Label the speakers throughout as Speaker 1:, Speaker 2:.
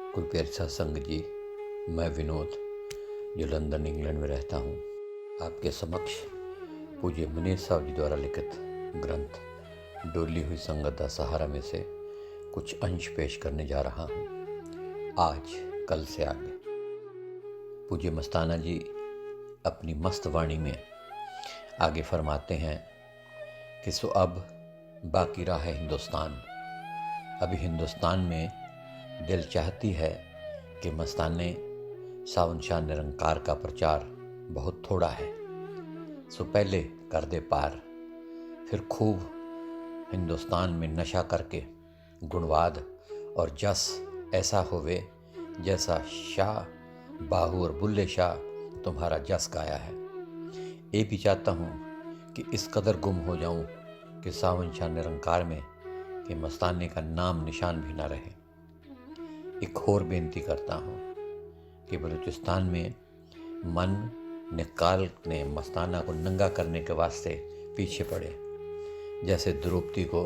Speaker 1: कोई प्यार सत्संग जी। मैं विनोद, जो लंदन इंग्लैंड में रहता हूँ, आपके समक्ष पूज्य मनीष साहब जी द्वारा लिखित ग्रंथ डोली हुई संगत दा सहारा में से कुछ अंश पेश करने जा रहा हूँ। आज कल से आगे पूज्य मस्ताना जी अपनी मस्त वाणी में आगे फरमाते हैं कि सो अब बाकी रहा है हिंदुस्तान। अभी हिंदुस्तान में दिल चाहती है कि मस्ताने सावन शाह निरंकार का प्रचार बहुत थोड़ा है, सो पहले कर दे पार, फिर खूब हिंदुस्तान में नशा करके गुणवाद और जस ऐसा होवे जैसा शाह बाहू और बुल्ले शाह तुम्हारा जस गाया है। ये भी चाहता हूँ कि इस कदर गुम हो जाऊँ कि सावन शाह निरंकार में कि मस्ताने का नाम निशान भी ना रहे। एक और बेनती करता हूँ कि बलूचिस्तान में मन निकाल ने मस्ताना को नंगा करने के वास्ते पीछे पड़े, जैसे द्रौपदी को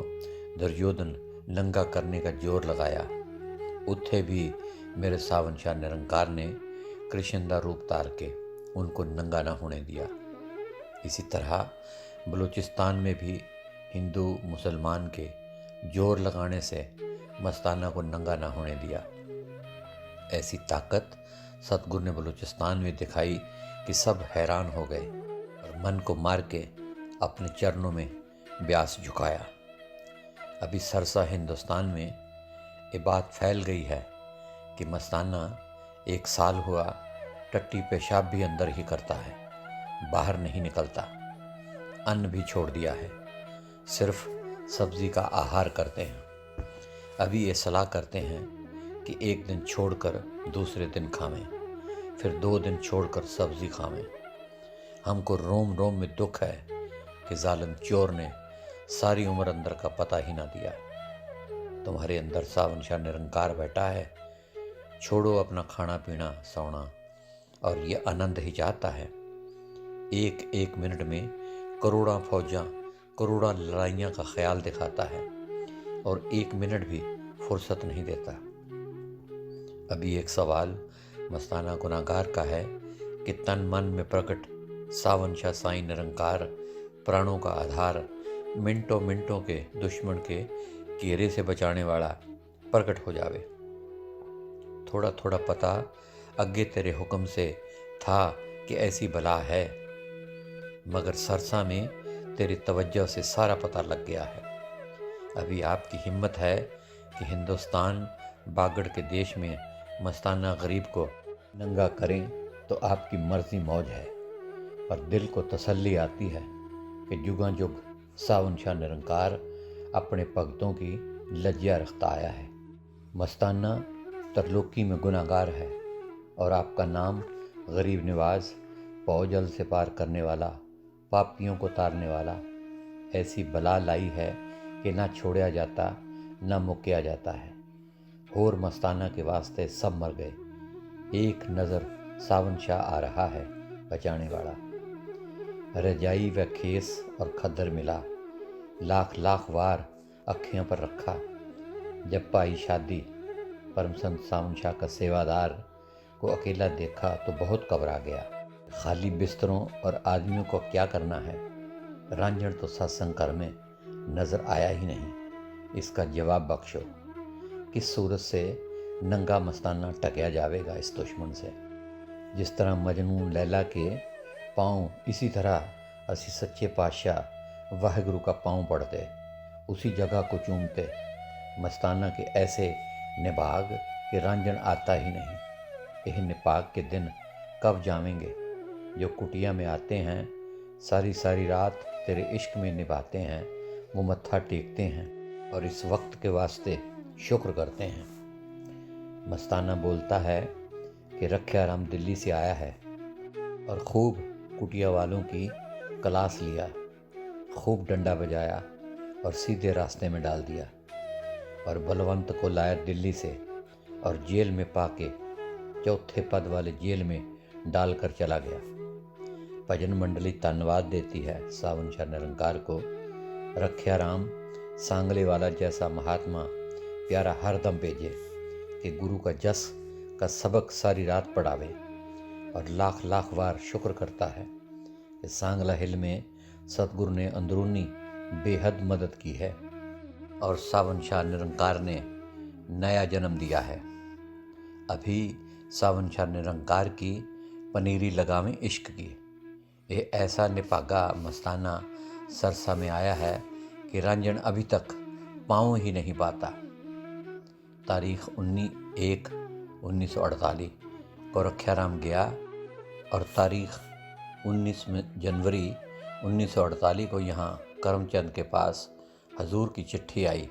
Speaker 1: दुर्योधन नंगा करने का जोर लगाया, उत्थे भी मेरे सावन शाह निरंकार ने कृष्ण का रूप तार के उनको नंगा ना होने दिया। इसी तरह बलूचिस्तान में भी हिंदू मुसलमान के जोर लगाने से मस्ताना को नंगा ना होने दिया। ऐसी ताकत सतगुरु ने बलूचिस्तान में दिखाई कि सब हैरान हो गए और मन को मार के अपने चरणों में ब्यास झुकाया। अभी सरसा हिंदुस्तान में ये बात फैल गई है कि मस्ताना 1 साल हुआ टट्टी पेशाब भी अंदर ही करता है, बाहर नहीं निकलता, अन्न भी छोड़ दिया है, सिर्फ सब्जी का आहार करते हैं। अभी ये सलाह करते हैं कि 1 दिन छोड़कर दूसरे दिन खावें, फिर 2 दिन छोड़कर सब्जी खावें। हमको रोम रोम में दुख है कि जालिम चोर ने सारी उम्र अंदर का पता ही ना दिया। तुम्हारे अंदर सावन शाह निरंकार बैठा है, छोड़ो अपना खाना पीना सोना, और ये आनंद ही चाहता है। एक एक मिनट में करोड़ा फौजां करोड़ा लड़ाइयाँ का ख्याल दिखाता है और 1 मिनट भी फुर्सत नहीं देता। अभी एक सवाल मस्ताना गुनाहगार का है कि तन मन में प्रकट सावन शाह साईं निरंकार प्राणों का आधार, मिनटों मिनटों के दुश्मन के घेरे से बचाने वाला प्रकट हो जावे। थोड़ा थोड़ा पता अगे तेरे हुक्म से था कि ऐसी बला है, मगर सरसा में तेरी तवज्जो से सारा पता लग गया है। अभी आपकी हिम्मत है कि हिंदुस्तान बागड़ के देश में मस्ताना गरीब को नंगा करें तो आपकी मर्जी मौज है, और दिल को तसल्ली आती है कि जुगां जुग सावन शाह निरंकार अपने भगतों की लज्जा रखता आया है। मस्ताना तरलोकी में गुनाहगार है और आपका नाम गरीब निवाज, भौजल से पार करने वाला, पापियों को तारने वाला ऐसी बला लाई है कि ना छोड़ा जाता ना मुक्या जाता है। और मस्ताना के वास्ते सब मर गए, एक नज़र सावन शाह आ रहा है बचाने वाला। रजाई व खेस और खद्दर मिला, लाख लाख वार अखियों पर रखा। जब पाई शादी परम संत सावन शाह का सेवादार को अकेला देखा तो बहुत घबरा गया। खाली बिस्तरों और आदमियों को क्या करना है, रांझण तो सत्संग कर में नज़र आया ही नहीं। इसका जवाब बख्शो, किस सूरत से नंगा मस्ताना टकया जाएगा इस दुश्मन से। जिस तरह मजनू लैला के पाँव, इसी तरह असी सच्चे पातशाह वाहिगुरु का पाँव पड़ते, उसी जगह को चूमते। मस्ताना के ऐसे निभाग कि रांझण आता ही नहीं। यह निपाक के दिन कब जावेंगे, जो कुटिया में आते हैं सारी सारी रात तेरे इश्क में निभाते हैं, वो मत्था टेकते हैं और इस वक्त के वास्ते शुक्र करते हैं। मस्ताना बोलता है कि रखिया राम दिल्ली से आया है और खूब कुटिया वालों की क्लास लिया, खूब डंडा बजाया और सीधे रास्ते में डाल दिया, और बलवंत को लाया दिल्ली से और जेल में पाके चौथे पद वाले जेल में डालकर चला गया। भजन मंडली धन्यवाद देती है सावन शाह निरंकार को। रखिया राम सांगले वाला जैसा महात्मा प्यारा हरदम भेजे कि गुरु का जस का सबक सारी रात पढ़ावे और लाख लाख बार शुक्र करता है कि सांगला हिल में सतगुरु ने अंदरूनी बेहद मदद की है और सावन शाह निरंकार ने नया जन्म दिया है। अभी सावन शाह निरंकार की पनीरी लगावें इश्क की। ये ऐसा निपागा मस्ताना सरसा में आया है कि रंजन अभी तक पाँव ही नहीं पाता। तारीख 19/1/1948 को रखियाराम गया और तारीख 19 जनवरी 1948 को यहाँ करमचंद के पास हजूर की चिट्ठी आई।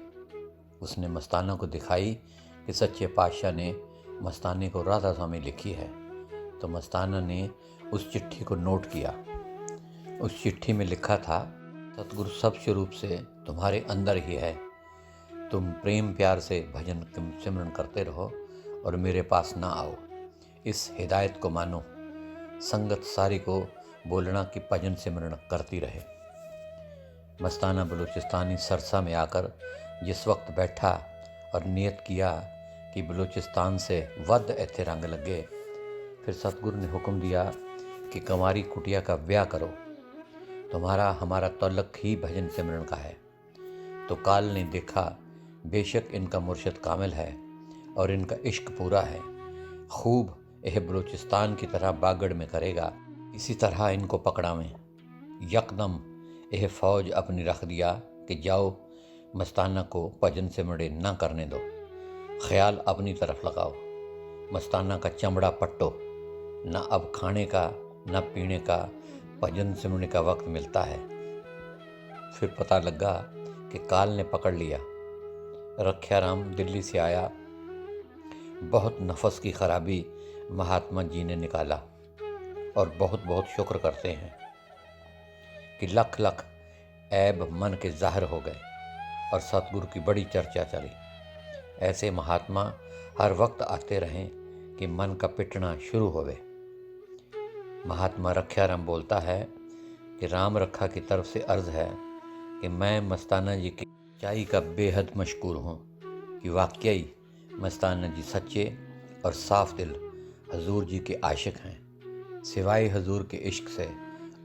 Speaker 1: उसने मस्ताना को दिखाई कि सच्चे पातशाह ने मस्ताने को राधा स्वामी लिखी है। तो मस्ताना ने उस चिट्ठी को नोट किया। उस चिट्ठी में लिखा था, सतगुरु सब्च रूप से तुम्हारे अंदर ही है। तुम प्रेम प्यार से भजन सिमरन करते रहो और मेरे पास ना आओ। इस हिदायत को मानो। संगत सारी को बोलना कि भजन सिमरन करती रहे। मस्ताना बलूचिस्तानी सरसा में आकर जिस वक्त बैठा और नियत किया कि बलूचिस्तान से वध ऐथे रंग लगे, फिर सतगुरु ने हुक्म दिया कि कंवारी कुटिया का ब्याह करो। तुम्हारा हमारा तल्लक ही भजन सिमरन का है। तो काल ने देखा, बेशक इनका मुर्शिद कामिल है और इनका इश्क पूरा है। खूब यह बलूचिस्तान की तरह बागड़ में करेगा। इसी तरह इनको पकड़ावें। यकदम यह फौज अपनी रख दिया कि जाओ मस्ताना को भजन सिमरन ना करने दो। ख्याल अपनी तरफ लगाओ। मस्ताना का चमड़ा पट्टो। ना अब खाने का ना पीने का भजन सिमरन का वक्त मिलता है। फिर पता लगा कि काल ने पकड़ लिया। रखियाराम दिल्ली से आया। बहुत नफस की खराबी महात्मा जी ने निकाला और बहुत बहुत शुक्र करते हैं कि लख लख ऐब मन के ज़ाहिर हो गए और सतगुरु की बड़ी चर्चा चली। ऐसे महात्मा हर वक्त आते रहें कि मन का पिटना शुरू होवे। महात्मा रखियाराम बोलता है कि राम रखा की तरफ से अर्ज़ है कि मैं मस्ताना जी की सच्चाई का बेहद मशकूर हूँ कि वाकई मस्ताना जी सच्चे और साफ दिल हजूर जी के आशिक हैं। सिवाय हजूर के इश्क से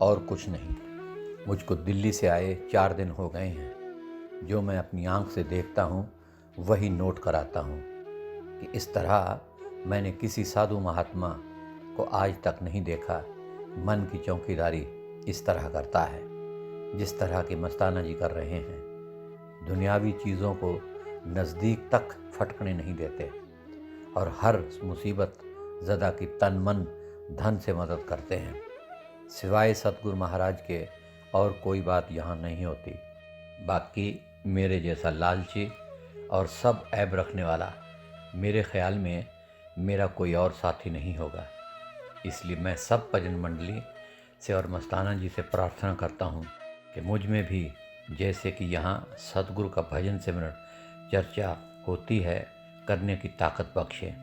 Speaker 1: और कुछ नहीं। मुझको दिल्ली से आए 4 दिन हो गए हैं। जो मैं अपनी आंख से देखता हूँ वही नोट कराता हूँ कि इस तरह मैंने किसी साधु महात्मा को आज तक नहीं देखा। मन की चौकीदारी इस तरह करता है जिस तरह के मस्ताना जी कर रहे हैं। दुनियावी चीज़ों को नज़दीक तक फटकने नहीं देते और हर मुसीबत ज़दा की तन मन धन से मदद करते हैं। सिवाय सतगुरु महाराज के और कोई बात यहाँ नहीं होती। बाकी मेरे जैसा लालची और सब ऐब रखने वाला मेरे ख्याल में मेरा कोई और साथी नहीं होगा। इसलिए मैं सब भजन मंडली से और मस्ताना जी से प्रार्थना करता हूँ कि मुझ में भी जैसे कि यहाँ सतगुरु का भजन सिमरन चर्चा होती है करने की ताकत बख्शे,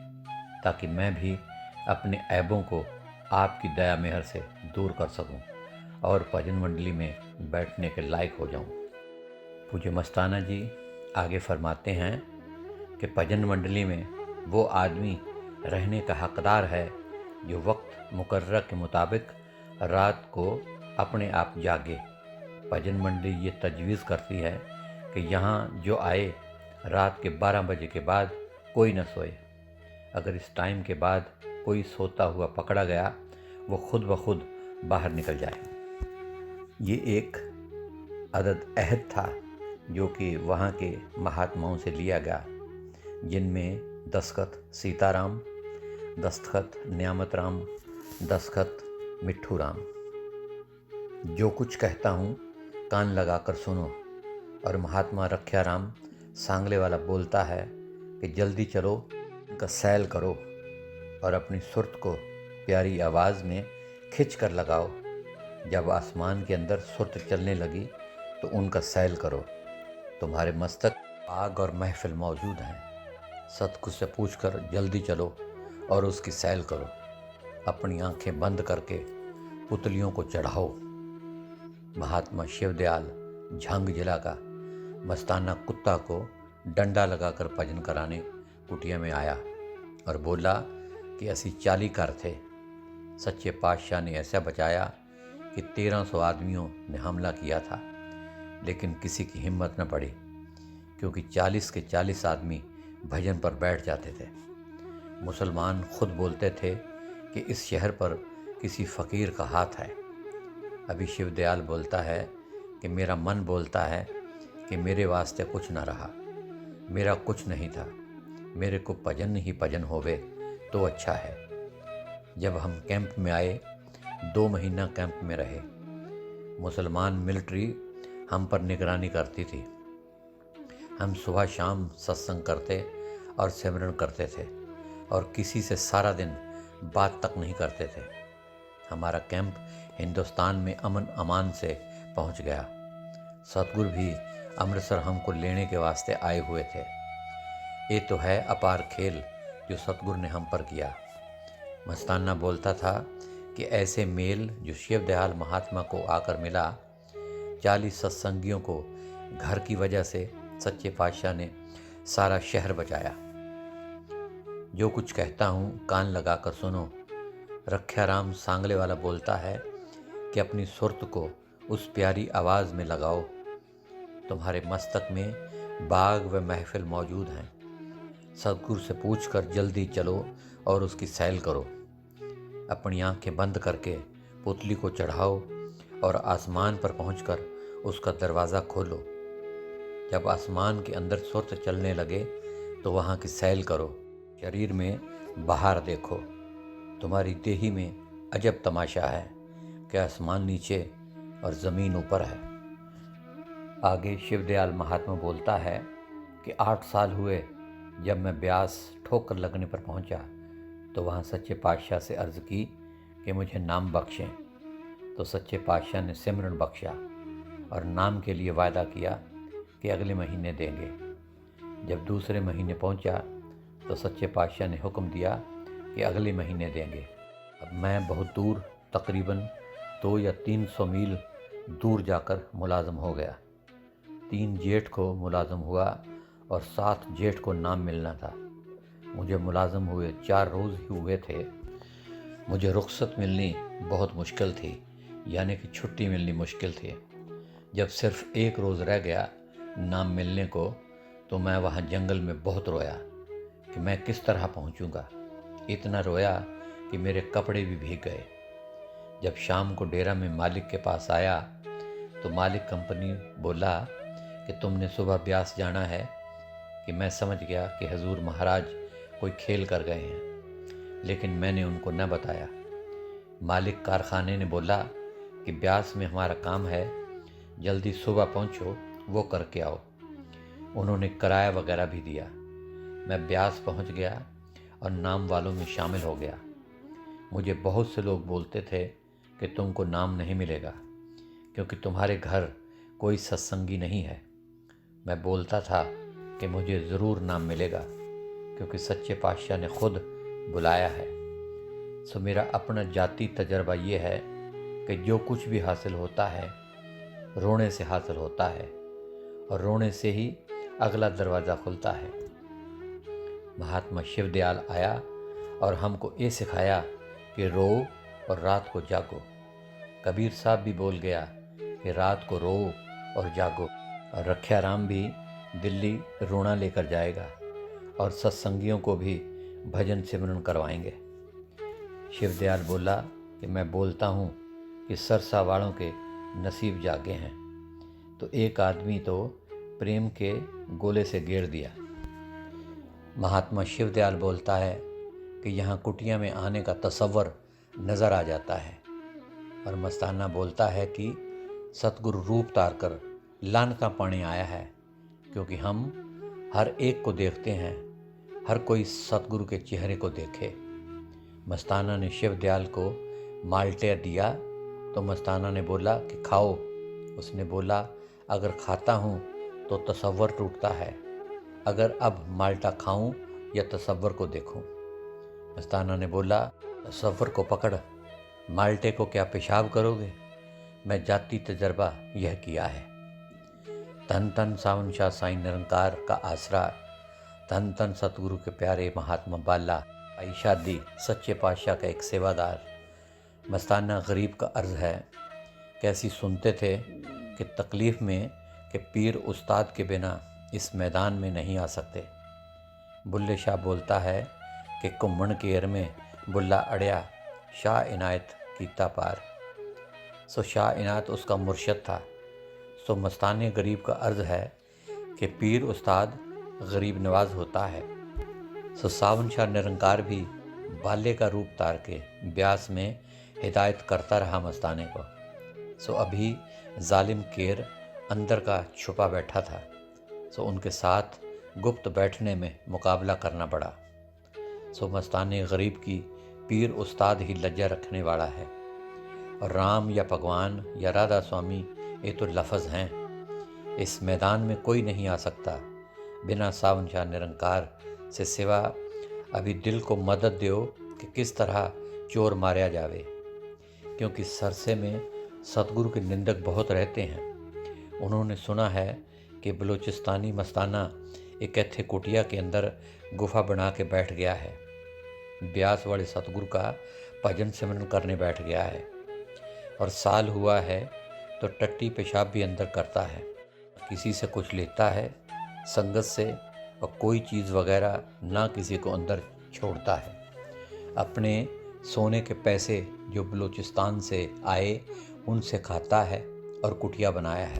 Speaker 1: ताकि मैं भी अपने ऐबों को आपकी दया मेहर से दूर कर सकूं और भजन मंडली में बैठने के लायक हो जाऊं। पूज्य मस्ताना जी आगे फरमाते हैं कि भजन मंडली में वो आदमी रहने का हकदार है जो वक्त मुकर्रर के मुताबिक रात को अपने आप जागे। भजन मंडली ये तजवीज़ करती है कि यहाँ जो आए रात के 12 बजे के बाद कोई न सोए। अगर इस टाइम के बाद कोई सोता हुआ पकड़ा गया वो खुद ब खुद बाहर निकल जाए। ये एक अदद अहद था जो कि वहाँ के महात्माओं से लिया गया, जिनमें दस्तखत सीताराम, दस्तखत न्यामत राम, दस्तखत मिट्ठू राम। जो कुछ कहता हूँ कान लगाकर सुनो। और महात्मा रखियाराम सांगले वाला बोलता है कि जल्दी चलो, इनका सैल करो और अपनी सुर्त को प्यारी आवाज़ में खिंच कर लगाओ। जब आसमान के अंदर सुर्त चलने लगी तो उनका सैल करो। तुम्हारे मस्तक आग और महफिल मौजूद हैं। सतगुरु से पूछकर जल्दी चलो और उसकी सैल करो। अपनी आंखें बंद करके पुतलियों को चढ़ाओ। महात्मा शिवदयाल झंग जिला का मस्ताना कुत्ता को डंडा लगाकर भजन कराने कुटिया में आया। और बोला कि असी 40 घर थे। सच्चे पातशाह ने ऐसा बचाया कि 1300 आदमियों ने हमला किया था, लेकिन किसी की हिम्मत न पड़ी, क्योंकि 40 के 40 आदमी भजन पर बैठ जाते थे। मुसलमान खुद बोलते थे कि इस शहर पर किसी फ़कीर का हाथ है। अभी शिवदयाल बोलता है कि मेरा मन बोलता है कि मेरे वास्ते कुछ न रहा, मेरा कुछ नहीं था, मेरे को भजन ही भजन होवे तो अच्छा है। जब हम कैंप में आए, 2 महीना कैंप में रहे। मुसलमान मिलिट्री हम पर निगरानी करती थी। हम सुबह शाम सत्संग करते और सिमरन करते थे और किसी से सारा दिन बात तक नहीं करते थे। हमारा कैंप हिंदुस्तान में अमन अमान से पहुंच गया। सतगुरु भी अमृतसर हमको लेने के वास्ते आए हुए थे। ये तो है अपार खेल जो सतगुरु ने हम पर किया। मस्ताना बोलता था कि ऐसे मेल जो शिवदयाल महात्मा को आकर मिला, 40 सत्संगियों को घर की वजह से सच्चे पातशाह ने सारा शहर बचाया। जो कुछ कहता हूँ कान लगाकर सुनो। रख्याराम सांगले वाला बोलता है कि अपनी सुरत को उस प्यारी आवाज़ में लगाओ। तुम्हारे मस्तक में बाग व महफिल मौजूद हैं। सतगुरु से पूछकर जल्दी चलो और उसकी सैल करो। अपनी आंखें बंद करके पुतली को चढ़ाओ और आसमान पर पहुंचकर उसका दरवाज़ा खोलो। जब आसमान के अंदर सुरत चलने लगे तो वहाँ की सैल करो। शरीर में बाहर देखो। तुम्हारी देही में अजब तमाशा है कि आसमान नीचे और ज़मीन ऊपर है। आगे शिवदयाल महात्मा बोलता है कि 8 साल हुए जब मैं ब्यास ठोकर लगने पर पहुंचा तो वहाँ सच्चे पातशाह से अर्ज़ की कि मुझे नाम बख्शें। तो सच्चे पातशाह ने सिमरन बख्शा और नाम के लिए वायदा किया कि अगले महीने देंगे। जब दूसरे महीने पहुंचा तो सच्चे पातशाह ने हुक्म दिया कि अगले महीने देंगे। अब मैं बहुत दूर, तकरीबन 200 या 300 मील दूर जाकर मुलाजम हो गया। 3 जेठ को मुलाजम हुआ और 7 जेठ को नाम मिलना था। मुझे मुलाजम हुए 4 रोज़ ही हुए थे। मुझे रुख्सत मिलनी बहुत मुश्किल थी, यानी कि छुट्टी मिलनी मुश्किल थी। जब सिर्फ 1 रोज़ रह गया नाम मिलने को तो मैं वहाँ जंगल में बहुत रोया कि मैं किस तरह पहुँचूँगा। इतना रोया कि मेरे कपड़े भी भीग गए। जब शाम को डेरा में मालिक के पास आया तो मालिक कंपनी बोला कि तुमने सुबह ब्यास जाना है। कि मैं समझ गया कि हजूर महाराज कोई खेल कर गए हैं, लेकिन मैंने उनको न बताया। मालिक कारखाने ने बोला कि ब्यास में हमारा काम है, जल्दी सुबह पहुंचो, वो करके आओ। उन्होंने किराया वगैरह भी दिया। मैं ब्यास पहुंच गया और नाम वालों में शामिल हो गया। मुझे बहुत से लोग बोलते थे कि तुमको नाम नहीं मिलेगा क्योंकि तुम्हारे घर कोई सत्संगी नहीं है। मैं बोलता था कि मुझे ज़रूर नाम मिलेगा क्योंकि सच्चे पातशाह ने खुद बुलाया है। सो मेरा अपना जाती तजर्बा ये है कि जो कुछ भी हासिल होता है रोने से हासिल होता है और रोने से ही अगला दरवाज़ा खुलता है। महात्मा शिवदयाल आया और हमको ये सिखाया कि रो और रात को जागो। कबीर साहब भी बोल गया कि रात को रो और जागो। और रख्याराम भी दिल्ली रोना लेकर जाएगा और सत्संगियों को भी भजन सिमरन करवाएंगे। शिवदयाल बोला कि मैं बोलता हूँ कि सरसा वालों के नसीब जागे हैं। तो एक आदमी तो प्रेम के गोले से घेर दिया। महात्मा शिवदयाल बोलता है कि यहाँ कुटिया में आने का तसव्वुर नज़र आ जाता है। और मस्ताना बोलता है कि सतगुरु रूप तार कर लान का पानी आया है, क्योंकि हम हर एक को देखते हैं, हर कोई सतगुरु के चेहरे को देखे। मस्ताना ने शिवदयाल को माल्टे दिया तो मस्ताना ने बोला कि खाओ। उसने बोला अगर खाता हूँ तो तसव्वुर टूटता है, अगर अब माल्टा खाऊं या तसव्वुर को देखूं। मस्ताना ने बोला तसव्वुर को पकड़, माल्टे को क्या पेशाब करोगे? मैं जाती तजर्बा यह किया है। धन धन सावन शाह साईं निरंकार का आसरा, धन धन सतगुरु के प्यारे महात्मा बाला। आई शादी सच्चे पातशाह का एक सेवादार मस्ताना गरीब का अर्ज़ है। कैसी सुनते थे कि तकलीफ़ में कि पीर उस्ताद के बिना इस मैदान में नहीं आ सकते। बुल्ले शाह बोलता है कि घुम्मण केर में बुल्ला अड़िया शाह इनायत कीता पार। सो शाह इनायत उसका मुर्शद था। सो मस्ताने गरीब का अर्ज़ है कि पीर उस्ताद गरीब नवाज होता है। सो सावन शाह निरंकार भी बाले का रूप तार के ब्यास में हिदायत करता रहा मस्ताने को। सो अभी जालिम केर अंदर का छुपा बैठा था। सो उनके साथ गुप्त बैठने में मुकाबला करना पड़ा। सो मस्ताने गरीब की पीर उस्ताद ही लज्जा रखने वाला है, और राम या भगवान या राधा स्वामी ये तो लफ्ज़ हैं। इस मैदान में कोई नहीं आ सकता बिना सावन शाह निरंकार से सिवा अभी दिल को मदद दो कि किस तरह चोर मारा जावे। क्योंकि सरसे में सतगुरु के निंदक बहुत रहते हैं। उन्होंने सुना है कि बलूचिस्तानी मस्ताना एक ऐथे कुटिया के अंदर गुफा बना के बैठ गया है। ब्यास वाले सतगुरु का भजन सिमरन करने बैठ गया है, और साल हुआ है तो टट्टी पेशाब भी अंदर करता है। किसी से कुछ लेता है संगत से, और कोई चीज़ वगैरह ना किसी को अंदर छोड़ता है। अपने सोने के पैसे जो बलूचिस्तान से आए उनसे खाता है और कुटिया बनाया है।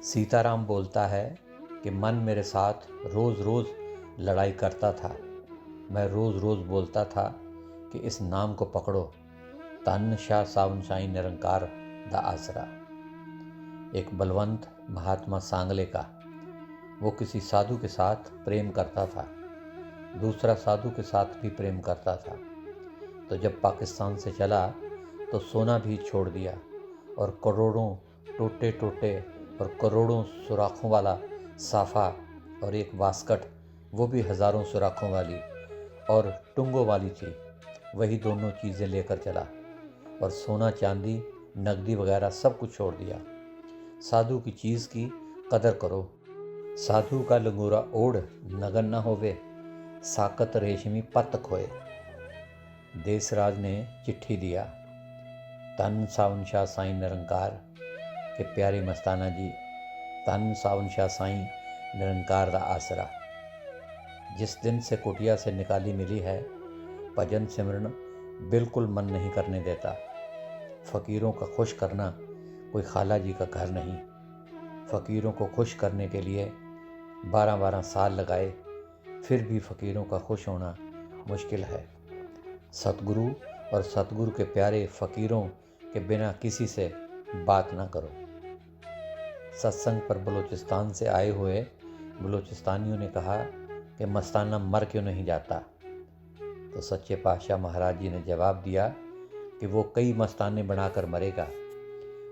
Speaker 1: सीताराम बोलता है कि मन मेरे साथ रोज़ रोज़ लड़ाई करता था। मैं रोज़ रोज़ बोलता था कि इस नाम को पकड़ो, तन शाह सावन शाही निरंकार दा आसरा। एक बलवंत महात्मा सांगले का, वो किसी साधु के साथ प्रेम करता था, दूसरा साधु के साथ भी प्रेम करता था। तो जब पाकिस्तान से चला तो सोना भी छोड़ दिया, और करोड़ों टोटे टोटे और करोड़ों सुराखों वाला साफ़ा और एक वास्कट, वो भी हज़ारों सुराखों वाली और टुंगों वाली थी, वही दोनों चीज़ें लेकर चला। और सोना चांदी नकदी वगैरह सब कुछ छोड़ दिया। साधु की चीज़ की कदर करो। साधु का लंगूरा ओढ़ नगन न होवे, साकत रेशमी पत खोए। देसराज ने चिट्ठी दिया। तन सावन शाह साईं निरंकार के प्यारे मस्ताना जी, तन सावन शाह साईं निरंकार दा आसरा। जिस दिन से कुटिया से निकाली मिली है, भजन सिमरन बिल्कुल मन नहीं करने देता। फ़कीरों का खुश करना कोई खाला जी का घर नहीं। फ़कीरों को खुश करने के लिए 12-12 साल लगाए, फिर भी फ़कीरों का खुश होना मुश्किल है। सतगुरु और सतगुरु के प्यारे फ़कीरों के बिना किसी से बात ना करो। सत्संग पर बलूचिस्तान से आए हुए बलूचिस्तानियों ने कहा कि मस्ताना मर क्यों नहीं जाता। तो सच्चे पातशाह महाराज जी ने जवाब दिया कि वो कई मस्ताने बनाकर मरेगा।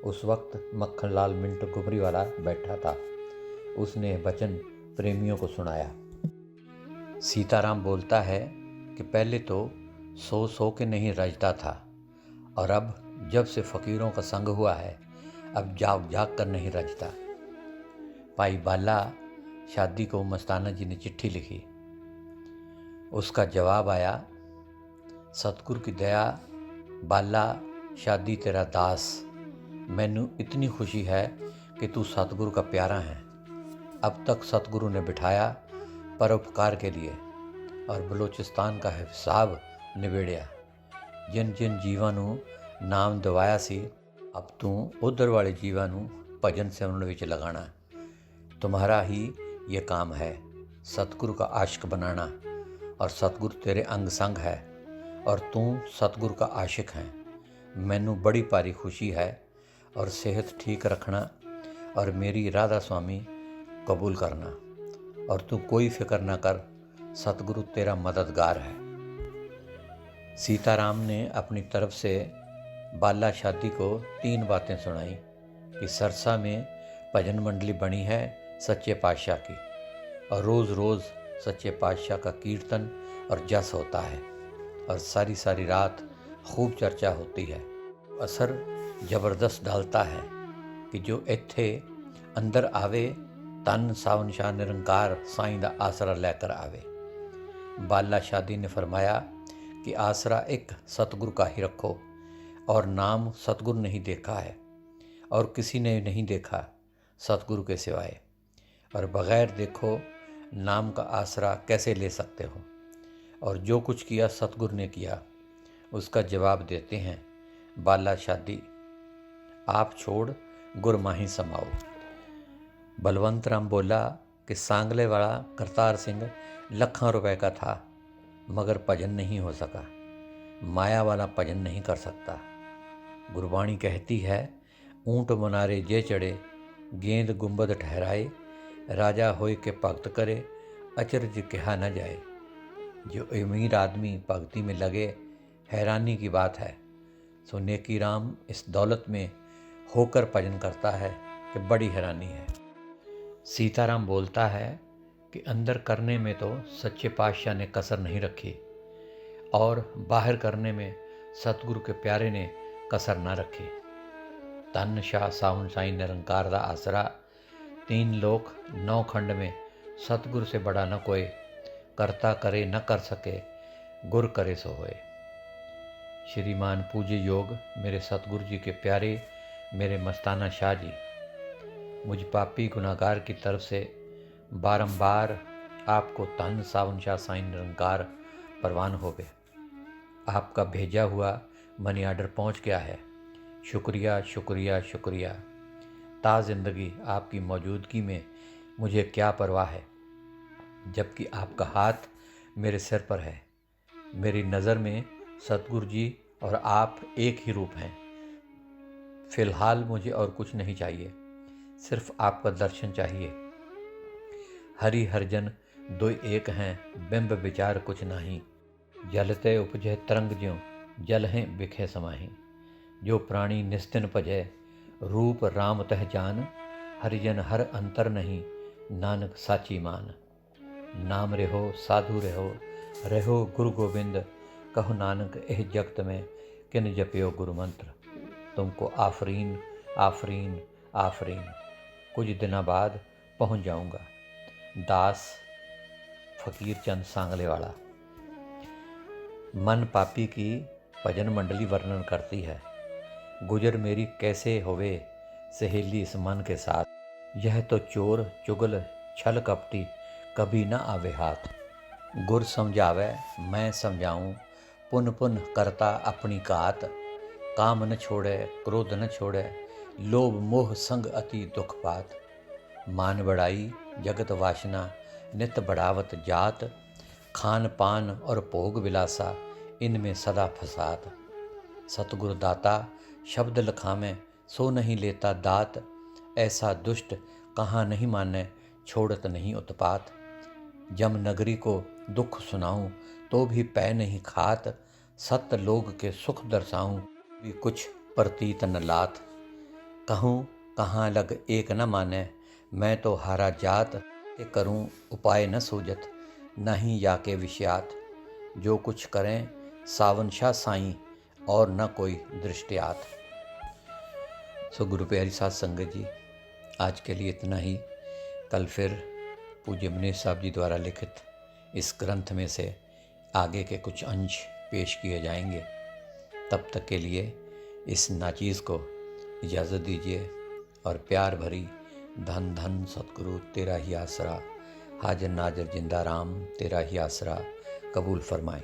Speaker 1: उस वक्त मक्खन लाल मिंटो घुमरी वाला बैठा था। उसने वचन प्रेमियों को सुनाया। सीताराम बोलता है कि पहले तो सो सो के नहीं रजता था, और अब जब से फ़कीरों का संग हुआ है, अब जाग जाग कर नहीं रजता। भाई बाला शादी को मस्ताना जी ने चिट्ठी लिखी। उसका जवाब आया, सतगुरु की दया बाला शादी तेरा दास, मैनू इतनी खुशी है कि तू सतगुरु का प्यारा है। अब तक सतगुरु ने बिठाया परोपकार के लिए, और बलूचिस्तान का हिसाब निबेड़िया। जिन जिन जीवां नू नाम दवाया सी, अब तू उधर वाले जीवां नू भजन सिमरन विच लगाना। तुम्हारा ही ये काम है, सतगुरु का आशिक बनाना, और सतगुरु तेरे अंग संग है, और तू सतगुरु का आशिक है। मैनू बड़ी भारी खुशी है, और सेहत ठीक रखना, और मेरी राधा स्वामी कबूल करना, और तू कोई फिक्र ना कर, सतगुरु तेरा मददगार है। सीताराम ने अपनी तरफ से बाला शादी को 3 बातें सुनाई कि सरसा में भजन मंडली बनी है सच्चे पातशाह की, और रोज़ रोज़ सच्चे पातशाह का कीर्तन और जस होता है, और सारी सारी रात खूब चर्चा होती है। असर ज़बरदस्त डालता है कि जो इत्थे अंदर आवे, तन सावन शाह निरंकार साईं दा आसरा लेकर आवे। बाला शादी ने फरमाया कि आसरा एक सतगुरु का ही रखो, और नाम सतगुरु नहीं देखा है और किसी ने नहीं देखा सतगुरु के सिवाय, और बग़ैर देखो नाम का आसरा कैसे ले सकते हो। और जो कुछ किया सतगुरु ने किया, उसका जवाब देते हैं बाला शादी, आप छोड़ गुर माही समाओ। बलवंत राम बोला कि सांगले वाला करतार सिंह लाखों रुपए का था, मगर भजन नहीं हो सका, माया वाला भजन नहीं कर सकता। गुरबाणी कहती है, ऊंट मनारे जे चढ़े, गेंद गुंबद ठहराए, राजा होए के भक्त करे, अचरज कहा न जाए। जो अमीर आदमी भक्ति में लगे, हैरानी की बात है। सो नेकी राम इस दौलत में होकर भजन करता है कि बड़ी हैरानी है। सीताराम बोलता है कि अंदर करने में तो सच्चे पातशाह ने कसर नहीं रखी, और बाहर करने में सतगुरु के प्यारे ने कसर ना रखी। धन शाह साहुन साई निरंकार दा आसरा, 3 लोक 9 खंड में सतगुरु से बड़ा न कोई, करता करे न कर सके, गुर करे सो होए। श्रीमान पूज्य योग मेरे सतगुरु जी के प्यारे, मेरे मस्ताना शाह जी, मुझ पापी गुनाहगार की तरफ से बारंबार आपको धन सावन शाह साईं निरंकार परवान होवे। आपका भेजा हुआ मनी आर्डर पहुंच गया है। शुक्रिया शुक्रिया शुक्रिया। ता ज़िंदगी आपकी मौजूदगी में मुझे क्या परवाह है, जबकि आपका हाथ मेरे सिर पर है। मेरी नज़र में सतगुरु जी और आप एक ही रूप हैं। फ़िलहाल मुझे और कुछ नहीं चाहिए, सिर्फ आपका दर्शन चाहिए। हरि हरजन दो एक हैं, बिंब विचार कुछ नहीं, जलते उपजे तरंग ज्यों, जल हैं बिखे समाही। जो प्राणी निस्तिन भजै, रूप राम तह जान, हरिजन हर अंतर नहीं, नानक साची मान। नाम रहो साधु रहो, रहो गुरु गोविंद, कहो नानक एह जगत में, किन जपियो गुरु मंत्र। तुमको आफरीन आफरीन आफरीन। कुछ दिनों बाद पहुंच जाऊंगा। दास फकीर चंद सांगले वाला। मन पापी की भजन मंडली वर्णन करती है। गुजर मेरी कैसे होवे सहेली इस मन के साथ, यह तो चोर चुगल छल कपटी कभी न आवे हाथ। गुर समझावे मैं समझाऊं, पुन पुन करता अपनी कात। काम न छोड़े क्रोध न छोड़े, लोभ मोह संग अति दुख पात। मान बढ़ाई जगत वासना, नित बढ़ावत जात। खान पान और भोग विलासा, इनमें सदा फसात। सतगुरु दाता शब्द लखावें, सो नहीं लेता दात। ऐसा दुष्ट कहाँ नहीं माने, छोड़त नहीं उत्पात। जम नगरी को दुख सुनाऊं, तो भी पै नहीं खात। सत लोग के सुख दर्शाऊं, भी कुछ प्रतीत न लात। कहूँ कहाँ लग एक न माने, मैं तो हारा जात। के करूँ उपाय न सूझत, नहीं या के विषयात। जो कुछ करें सावन शाह साईं, और न कोई दृष्टियात। सो गुरु प्यारी साध संगत जी, आज के लिए इतना ही। कल फिर पूज्य मनीष साहब जी द्वारा लिखित इस ग्रंथ में से आगे के कुछ अंश पेश किए जाएंगे। तब तक के लिए इस नाचीज़ को इजाज़त दीजिए, और प्यार भरी धन धन सतगुरु तेरा ही आसरा, हाजिर नाजिर जिंदा राम तेरा ही आसरा कबूल फरमाए।